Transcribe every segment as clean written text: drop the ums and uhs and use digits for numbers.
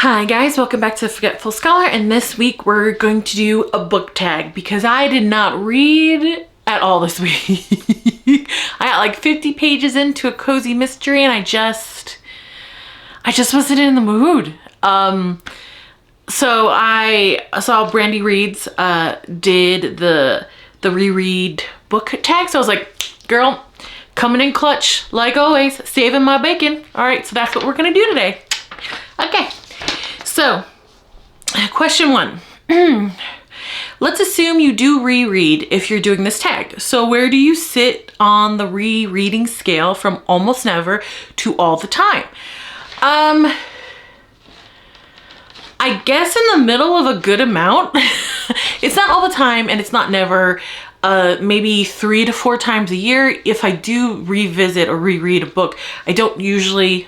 Hi guys, welcome back to Forgetful Scholar, and this week we're going to do a book tag because I did not read at all this week. I got like 50 pages into a cozy mystery and I just wasn't in the mood. So I saw Brandy Reads did the reread book tag, so I was like, girl, coming in clutch like always, saving my bacon. All right, so that's what we're gonna do today. Okay. So, question one. Let's assume you do reread if you're doing this tag. So where do you sit on the rereading scale from almost never to all the time? I guess in the middle of a good amount. It's not all the time and it's not never. Maybe 3 to 4 times a year. If I do revisit or reread a book, I don't usually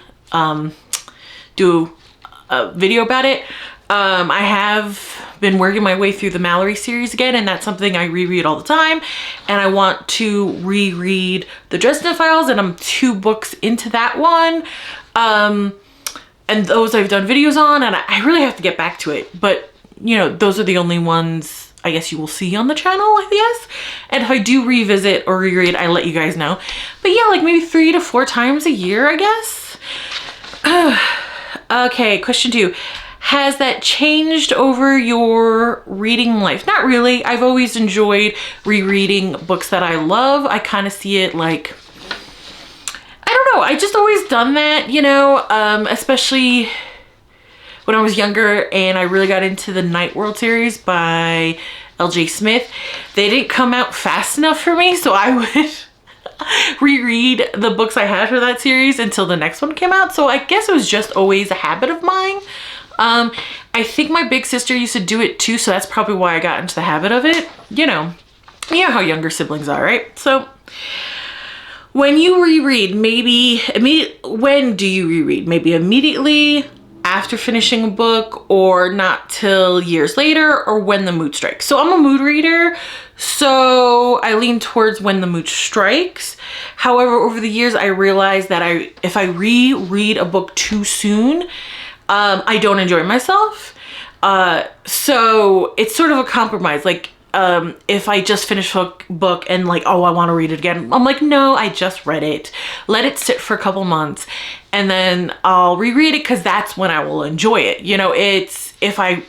do a video about it. I have been working my way through the Mallory series again, and that's something I reread all the time, and I want to reread the Dresden Files, and I'm 2 books into that one, and those I've done videos on, and I really have to get back to it, but you know, those are the only ones I guess you will see on the channel, I guess. And if I do revisit or reread, I let you guys know. But yeah, like maybe 3 to 4 times a year, I guess. Okay, question 2. Has that changed over your reading life? Not really. I've always enjoyed rereading books that I love. I kind of see it like, I don't know, I just always done that, you know, especially when I was younger and I really got into the Night World series by L.J. Smith. They didn't come out fast enough for me, so I would reread the books I had for that series until the next one came out. So I guess it was just always a habit of mine. I think my big sister used to do it too, so that's probably why I got into the habit of it. You know how younger siblings are, right? So when you reread, when do you reread? Maybe immediately after finishing a book, or not till years later, or when the mood strikes. So I'm a mood reader, so I lean towards when the mood strikes. However, over the years I realized that if I reread a book too soon, I don't enjoy myself. So it's sort of a compromise. Like if I just finish a book and like, oh, I want to read it again, I'm like, no, I just read it. Let it sit for a couple months and then I'll reread it, because that's when I will enjoy it. You know, it's, if I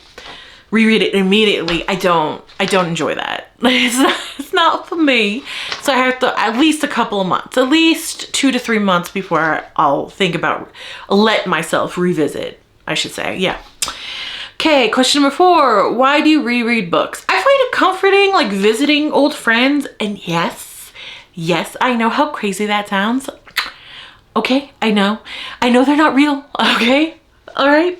reread it immediately, I don't enjoy that. It's not for me. So I have to at least a couple of months, at least 2 to 3 months before I'll think about, let myself revisit, I should say. Yeah. Okay, question number 4. Why do you reread books? I find it comforting, like visiting old friends. And yes, I know how crazy that sounds. Okay, I know they're not real. Okay, all right.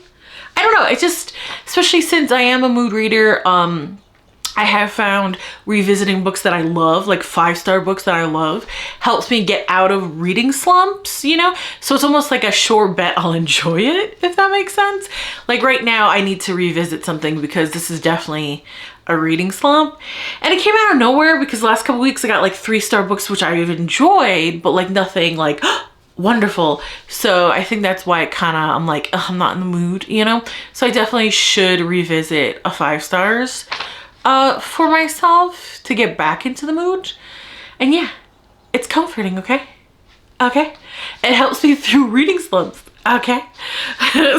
I don't know. It's just, especially since I am a mood reader, I have found revisiting books that I love, like 5-star books that I love, helps me get out of reading slumps, you know? So it's almost like a sure bet I'll enjoy it, if that makes sense. Like right now, I need to revisit something because this is definitely a reading slump. And it came out of nowhere because the last couple weeks I got like 3-star books, which I've enjoyed, but like nothing like wonderful. So I think that's why it kind of, I'm like, I'm not in the mood, you know? So I definitely should revisit a 5 stars for myself to get back into the mood. And yeah, it's comforting. Okay, it helps me through reading slumps. Okay.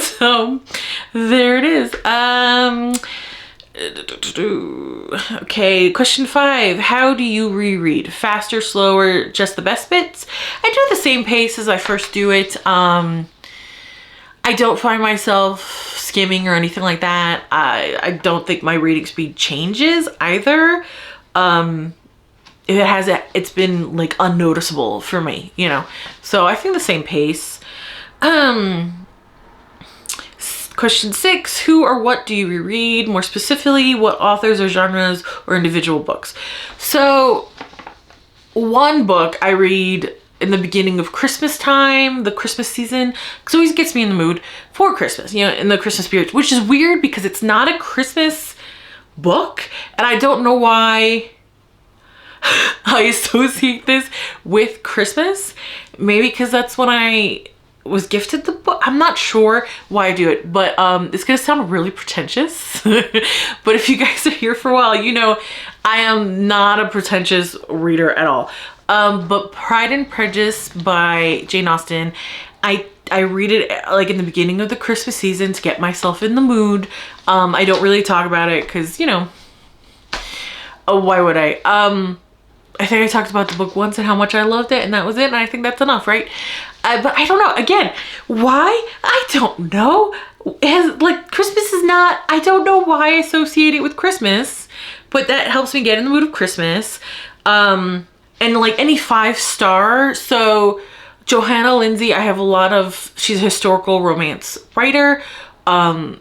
So there it is. Okay, question 5. How do you reread? Faster, slower, just the best bits? I do the same pace as I first do it. I don't find myself skimming or anything like that. I don't think my reading speed changes either. If it has, it's been like unnoticeable for me, you know. So I think the same pace. Question 6, who or what do you reread? More specifically, what authors or genres or individual books? So one book I read in the beginning of Christmas time, the Christmas season, because it always gets me in the mood for Christmas, you know, in the Christmas spirit, which is weird because it's not a Christmas book, and I don't know why I associate this with Christmas. Maybe because that's when I was gifted the book. I'm not sure why I do it, but it's gonna sound really pretentious. But if you guys are here for a while, you know I am not a pretentious reader at all. But Pride and Prejudice by Jane Austen, I read it like in the beginning of the Christmas season to get myself in the mood. I don't really talk about it because, you know, why would I? I think I talked about the book once and how much I loved it, and that was it, and I think that's enough, right? But I don't know, again, why? I don't know. Like, Christmas is not, I don't know why I associate it with Christmas, but that helps me get in the mood of Christmas. And like any 5-star, so Johanna Lindsey, I have a lot of, she's a historical romance writer. A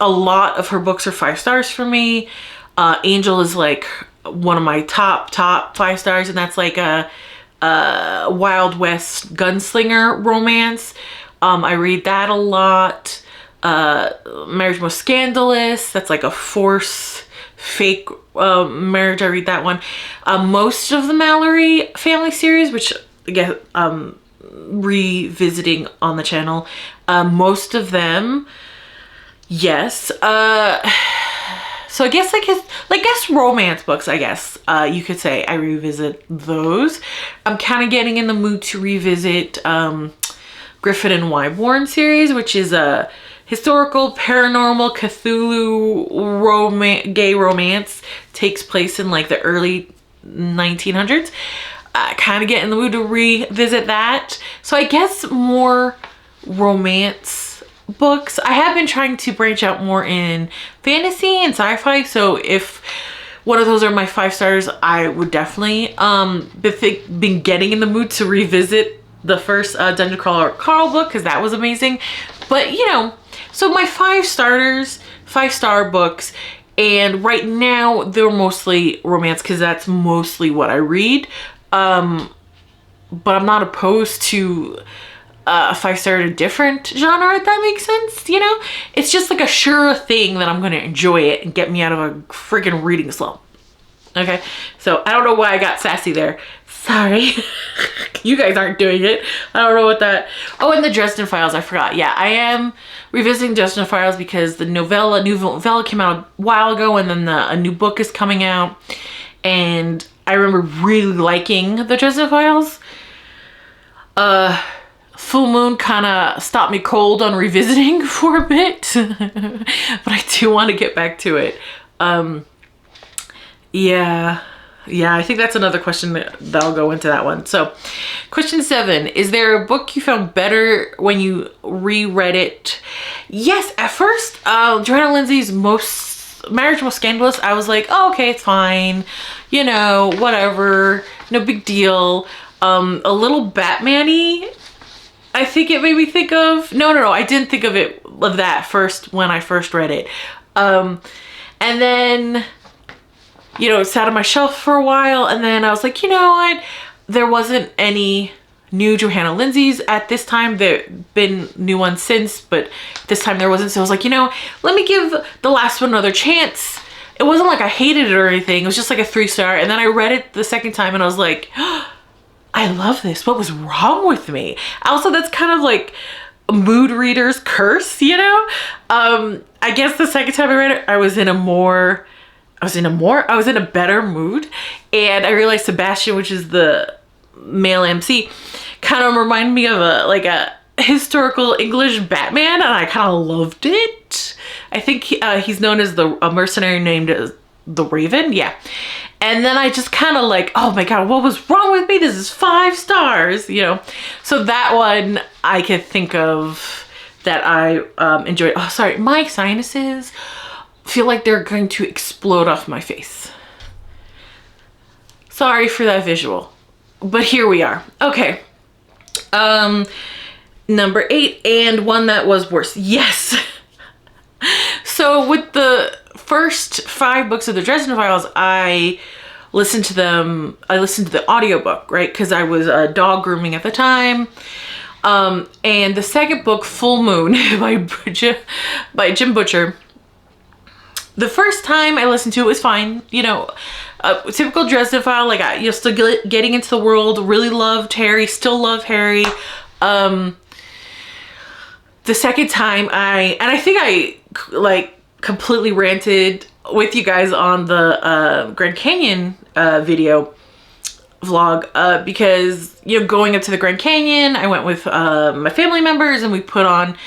lot of her books are 5 stars for me. Angel is like one of my top 5 stars, and that's like a Wild West gunslinger romance. I read that a lot. Marriage Most Scandalous, that's like a forced fake marriage. I read that one. Most of the Mallory family series, which again, revisiting on the channel, most of them, yes. So I guess romance books, I guess you could say I revisit those. I'm kind of getting in the mood to revisit Griffin and Wyborn series, which is a historical, paranormal, Cthulhu gay romance. Takes place in like the early 1900s. Kind of get in the mood to revisit that. So I guess more romance books. I have been trying to branch out more in fantasy and sci-fi, so if one of those are my 5 stars, I would definitely been getting in the mood to revisit the first Dungeon Crawler Carl book, because that was amazing. But you know, so my 5-star books, and right now they're mostly romance because that's mostly what I read. But I'm not opposed to a 5-star in a different genre, if that makes sense, you know? It's just like a sure thing that I'm gonna enjoy it and get me out of a freaking reading slump. Okay, so I don't know why I got sassy there. Sorry. You guys aren't doing it. I don't know what that... Oh, and the Dresden Files, I forgot. Yeah, I am revisiting Dresden Files because the new novella came out a while ago, and then a new book is coming out. And I remember really liking the Dresden Files. Full Moon kind of stopped me cold on revisiting for a bit, but I do want to get back to it. Yeah, I think that's another question that'll go into that one. So question 7, is there a book you found better when you reread it? Yes, at first, Johanna Lindsey's Marriage Most Scandalous, I was like, oh, okay, it's fine, you know, whatever, no big deal. A little Batman-y, I think it made me think of, no, I didn't think of that first when I first read it. And then, you know, it sat on my shelf for a while, and then I was like, you know what, there wasn't any new Johanna Lindsey's at this time. There've been new ones since, but this time there wasn't, so I was like, you know, let me give the last one another chance. It wasn't like I hated it or anything, it was just like a 3-star, and then I read it the second time and I was like, oh, I love this. What was wrong with me? Also, that's kind of like a mood reader's curse, you know? I guess the second time I read it, I was in a better mood. And I realized Sebastian, which is the male MC, kind of reminded me of a historical English Batman, and I kind of loved it. I think he's known as a mercenary named as the Raven. Yeah. And then I just kind of like, oh my God, what was wrong with me? This is 5 stars, you know? So that one I could think of that I enjoyed. Oh, sorry, my sinuses feel like they're going to explode off my face. Sorry for that visual, but here we are. Okay. Number 8, and one that was worse. Yes. So with the first 5 books of the Dresden Files, I listened to the audiobook, right? Because I was dog grooming at the time. And the second book, Full Moon by Jim Butcher, the first time I listened to it was fine. You know, typical Dresden File, like still getting into the world, really loved Harry, still love Harry. the second time I think I like completely ranted with you guys on the Grand Canyon video vlog, because, you know, going up to the Grand Canyon, I went with my family members, and we put on,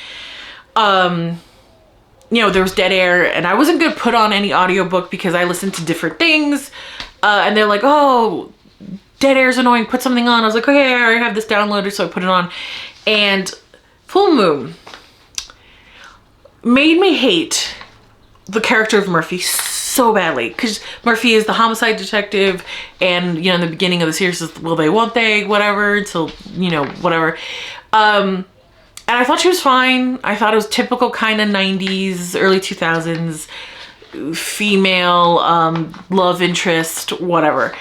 you know, there was dead air, and I wasn't gonna put on any audiobook because I listened to different things, and they're like, oh, dead air is annoying, put something on. I was like, okay, I already have this downloaded, so I put it on. And Full Moon made me hate the character of Murphy so badly, because Murphy is the homicide detective, and, you know, in the beginning of the series is will they, won't they, whatever, until, you know, whatever. And I thought she was fine. I thought it was typical kind of 90s, early 2000s female love interest, whatever.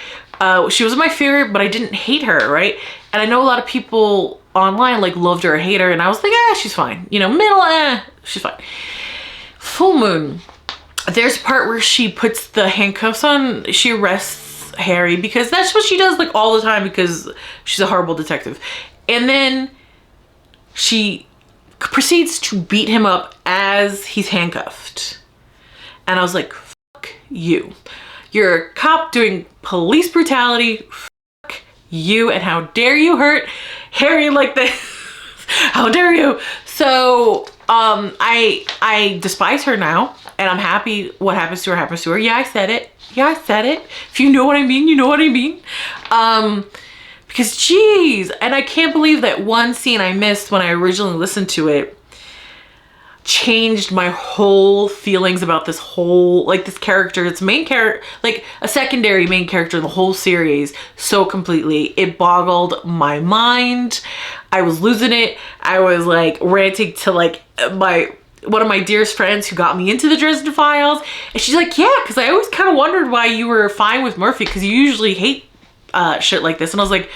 She wasn't my favorite, but I didn't hate her, right? And I know a lot of people online like loved her or hate her, and I was like, she's fine. You know, middle, she's fine. Full Moon, there's a part where she puts the handcuffs on, she arrests Harry, because that's what she does like all the time, because she's a horrible detective. And then she proceeds to beat him up as he's handcuffed. And I was like, fuck you. You're a cop doing police brutality. Fuck you, and how dare you hurt Harry like this? How dare you? So I despise her now, and I'm happy what happens to her happens to her. Yeah, I said it. Yeah, I said it. If you know what I mean, you know what I mean. Because geez, and I can't believe that one scene I missed when I originally listened to it changed my whole feelings about this whole, like, this character. It's main character, like a secondary main character in the whole series, so completely. It boggled my mind. I was losing it. I was like ranting to like one of my dearest friends who got me into the Dresden Files, and she's like, yeah, because I always kind of wondered why you were fine with Murphy, because you usually hate shit like this. And I was like,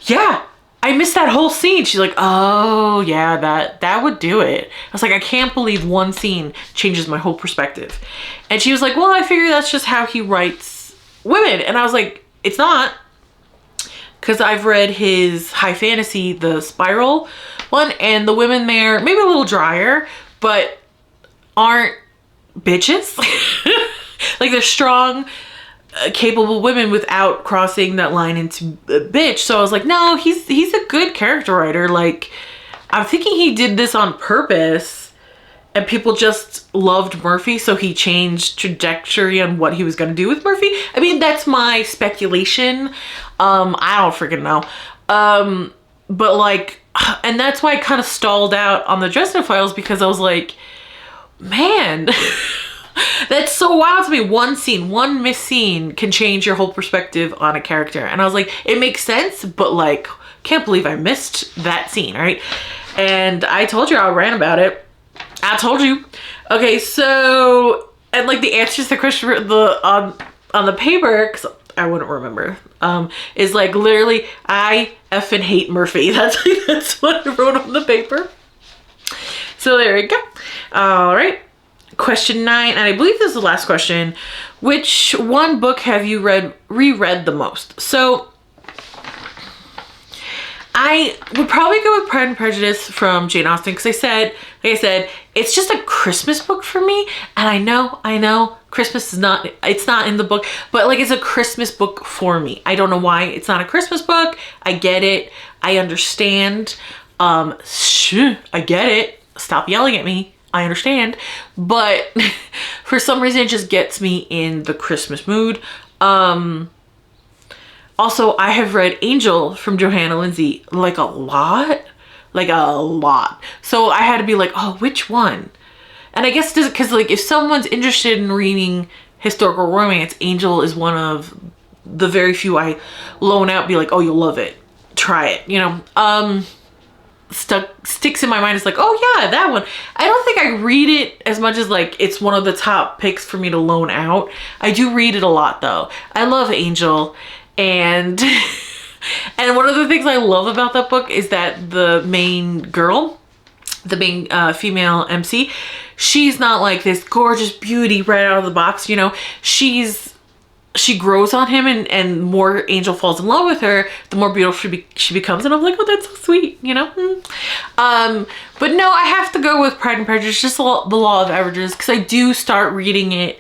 yeah, I missed that whole scene. She's like, oh yeah, that would do it. I was like, I can't believe one scene changes my whole perspective. And she was like, well, I figure that's just how he writes women. And I was like, it's not, because I've read his high fantasy, the Spiral one, and the women there, maybe a little drier, but aren't bitches. Like, they're strong, capable women without crossing that line into bitch. So I was like, no, he's a good character writer. Like, I'm thinking he did this on purpose, and people just loved Murphy, so he changed trajectory on what he was going to do with Murphy. I mean, that's my speculation. I don't freaking know. But like, and that's why I kind of stalled out on the Dresden Files, because I was like, man, that's so wild to me. One scene, one missed scene can change your whole perspective on a character. And I was like, it makes sense, but like, can't believe I missed that scene, right? And I told you I ran about it. I told you. Okay, so, and like the answers to the question on the paper, because I wouldn't remember, is like literally, I effing hate Murphy. That's what I wrote on the paper. So there we go. All right. Question 9, and I believe this is the last question. Which one book have you reread the most? So I would probably go with Pride and Prejudice from Jane Austen, because like I said, it's just a Christmas book for me. And I know Christmas is not, it's not in the book, but like, it's a Christmas book for me. I don't know why it's not a Christmas book. I get it. I understand. I get it. Stop yelling at me. I understand. But for some reason, it just gets me in the Christmas mood. Also, I have read Angel from Johanna Lindsey like a lot. So I had to be like, oh, which one? And I guess because like, if someone's interested in reading historical romance, Angel is one of the very few I loan out, be like, oh, you'll love it. Try it, you know. Sticks in my mind. It's like, oh yeah, that one. I don't think I read it as much as like it's one of the top picks for me to loan out. I do read it a lot though. I love Angel, and and one of the things I love about that book is that the main girl, the main female MC, she's not like this gorgeous beauty right out of the box, you know. She's she grows on him, and more Angel falls in love with her, the more beautiful she becomes. And I'm like, oh, that's so sweet, you know? But no, I have to go with Pride and Prejudice, just the law of averages, because I do start reading it,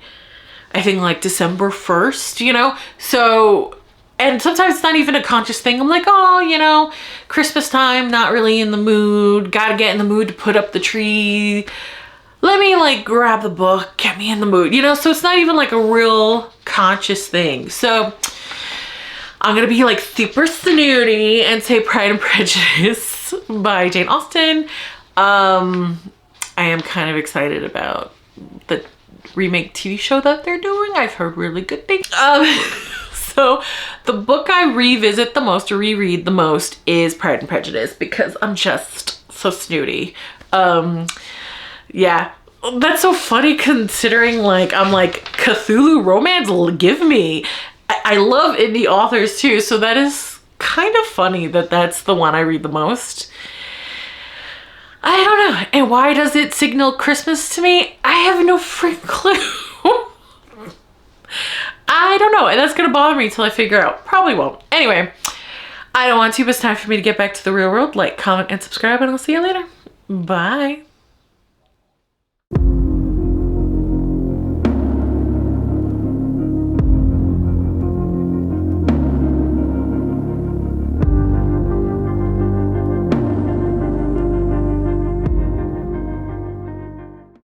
I think like December 1st, you know? So, and sometimes it's not even a conscious thing. I'm like, oh, you know, Christmas time, not really in the mood, gotta get in the mood to put up the tree. Let me like grab the book, get me in the mood, you know? So it's not even like a real conscious thing. So I'm gonna be like super snooty and say Pride and Prejudice by Jane Austen. I am kind of excited about the remake TV show that they're doing. I've heard really good things. So the book I revisit the most or reread the most is Pride and Prejudice, because I'm just so snooty. Yeah, that's so funny considering like I'm like Cthulhu romance, give me. I love indie authors too, so that is kind of funny that that's the one I read the most. I don't know. And why does it signal Christmas to me? I have no freaking clue. I don't know, and that's gonna bother me until I figure out. Probably won't. Anyway, I don't want to, but it's time for me to get back to the real world. Like, comment, and subscribe, and I'll see you later. Bye.